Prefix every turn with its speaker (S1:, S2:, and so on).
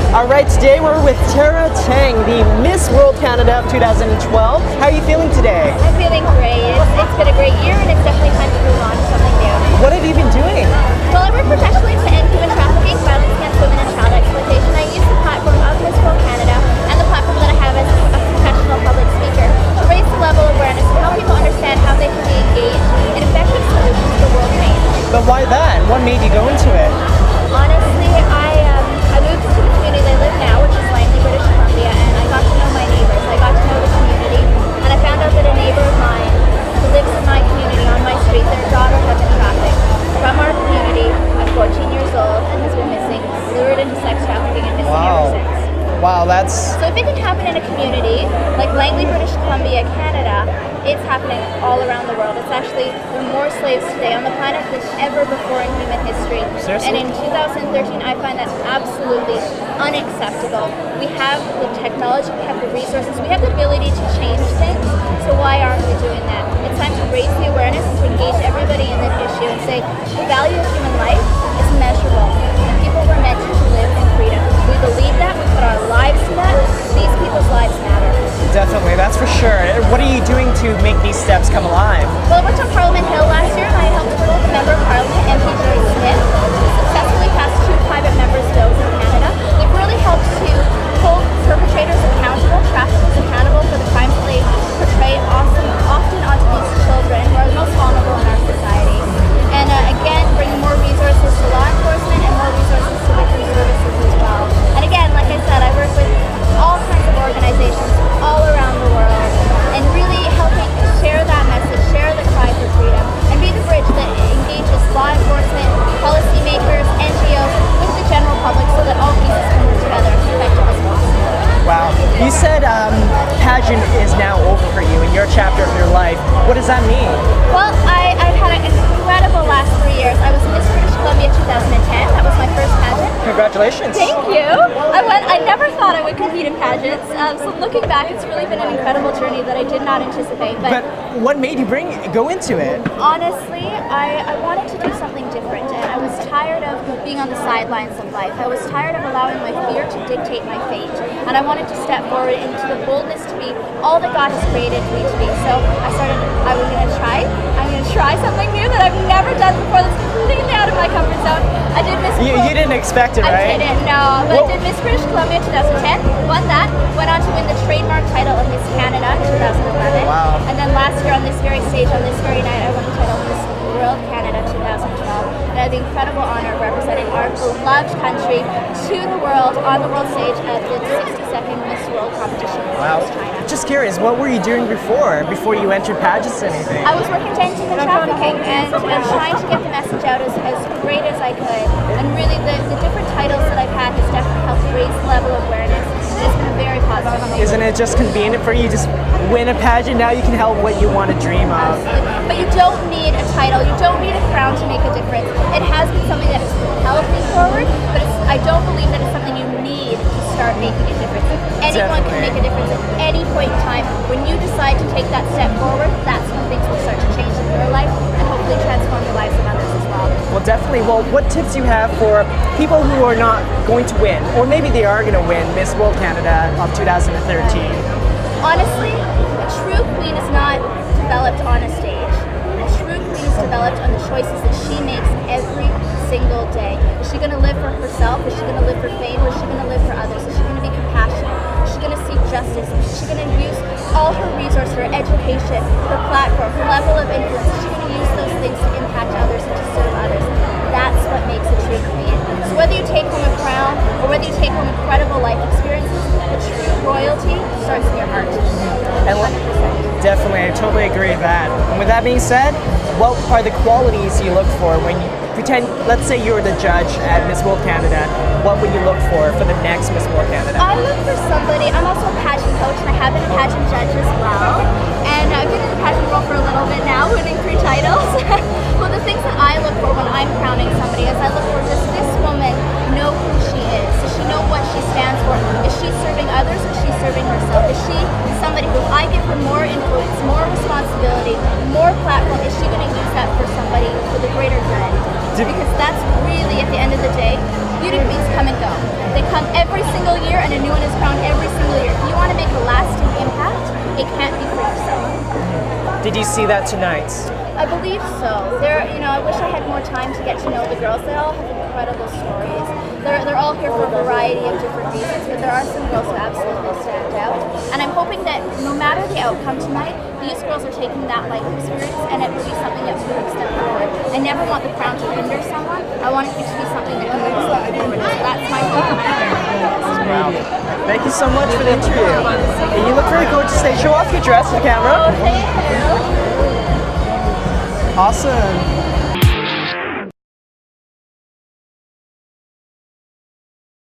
S1: All right, today we're with Tara Tang, the Miss World Canada of 2012. How are you feeling today?
S2: I'm feeling great. It's been a great year, and it's definitely time to move on to something new.
S1: What have you been doing?
S2: Well, I work professionally to end human trafficking, violence against women, and child exploitation. I use the platform of Miss World Canada and the platform that I have as a professional public speaker to raise the level of awareness and help people understand how they can be engaged in effective solutions to world change.
S1: But why that? What made you go into it?
S2: Honestly, I moved into the community I live now, which is Langley, British Columbia, and I got to know my neighbors. I got to know the community, and I found out that a neighbor of mine who lives in my community on my street, their daughter had been trafficked from our community at 14 years old and has been missing, lured into sex trafficking and missing ever since.
S1: Wow, that's...
S2: So if it can happen in a community like Langley, British Columbia, Canada, it's happening all around the world. It's actually, there are more slaves today on the planet than ever before in human history.
S1: Seriously?
S2: And in 2013, I find that absolutely unacceptable. We have the technology, we have the resources, we have the ability to change things, so why aren't we doing that? It's time to raise the awareness and to engage everybody in this issue and say the value of human life is measurable. And people were meant to live in freedom. We believe that, we put our lives to that, these people's lives matter.
S1: Definitely, that's for sure. What are you doing to make these steps come alive?
S2: Well, I worked on Parliament Hill last year, and I helped work with the Member of Parliament, MP Jerry Smith, who successfully passed 2 private members' bills in Canada. They've really helped to hold perpetrators accountable, traffickers accountable for the crimes that they portray often onto these children who are the most vulnerable in our society. And again, bringing more resources to law enforcement and more resources to victim services as well. And again, like I said, I work with all kinds of organizations all around the world and really helping share that message, share the cry for freedom, and be the bridge that engages law enforcement, policymakers, NGOs with the general public so that all pieces can work together as effectively as possible.
S1: Wow. You said pageant is now over for you in your chapter of your life. What does that mean?
S2: Well, I've had an incredible last 3 years. I was Miss British Columbia 2010. That was my first pageant.
S1: Congratulations.
S2: Thank you. I never thought I would compete in pageants. So looking back, it's really been an incredible journey that I did not anticipate.
S1: But what made you go into it?
S2: Honestly, I wanted to do something different, and I was tired of being on the sidelines of life. I was tired of allowing my fear to dictate my fate, and I wanted to step forward into the boldness to be all that God has created me to be. So I'm going to try something new that I've never done before that's completely out of my comfort zone. I did Miss...
S1: You didn't expect it, right?
S2: I didn't, no. But I did Miss British Columbia 2010, won that, went on to win the trademark title of Miss Canada in 2011.
S1: Wow.
S2: And then last year on this very stage, on this very night, I won the title of Miss World Canada 2012. And I had the incredible honor of representing our beloved country to the world on the world stage at the 62nd Miss World competition in
S1: Wow.
S2: China.
S1: Just curious, what were you doing before you entered pageants and anything?
S2: I was working to end human trafficking and trying to get the message out as great as I could. And really, the different titles that I've had has definitely helped raise the level of awareness. It's been very positive.
S1: Isn't it just convenient for you? Just win a pageant, now you can help what you want to dream of.
S2: But you don't need a title, you don't need a crown to make a difference. It has been something that has propelled me forward, but I don't believe that it's something you need to start making a difference. Anyone can make a difference at any point in time. When you decide to take that step forward, that's when things will start to change in your life and hopefully transform the lives of others as well.
S1: Well, definitely. Well, what tips do you have for people who are not going to win, or maybe they are going to win Miss World Canada of 2013?
S2: Honestly, a true queen is not developed on a stage. A true queen is developed on the choices that she makes every single day. Is she going to live for herself? Is she going to live for fame? Or is she going to live for others? Is she going to be compassionate? Is she going to seek justice? Is she going to use all her resources, her education, her platform, her level of influence? Is she going to use those things to impact others and to serve others? That's what makes a true queen. So whether you take home a crown or whether you take home incredible life experiences, the true royalty starts in your heart. 100%.
S1: Definitely, I totally agree with that. And with that being said, what are the qualities you look for when you pretend, let's say you were the judge at Miss World Canada, what would you look for the next Miss World Canada?
S2: I look for somebody, I'm also a pageant coach and I have been a pageant judge as well. And I've been in the pageant world for a little bit now, winning 3 titles. Well, the things that I look for when I'm crowning somebody is I look for, does this woman know who she is? Does she know what she stands for? Is she serving others or is she serving herself? Is she somebody who, if I give her more influence, more responsibility, more platform, is she going to use that for somebody for the greater good? Because that's really, at the end of the day, beauty queens come and go. They come every single year, and a new one is crowned every single year. If you want to make a lasting impact, it can't be for yourself.
S1: Did you see that tonight?
S2: I believe so. I wish I had more time to get to know the girls. They all have incredible stories. They're all here for a variety of different reasons, but there are some girls who absolutely stand out. And I'm hoping that no matter the outcome tonight, these girls are taking that life experience and it will be something that moves them forward. I never want the crown to hinder someone. I want it to be something that moves them forward. So that's my hope.
S1: Wow. Thank you so much for the interview. And you look very gorgeous today. Show off your dress to the camera.
S2: Oh, thank you.
S1: Awesome.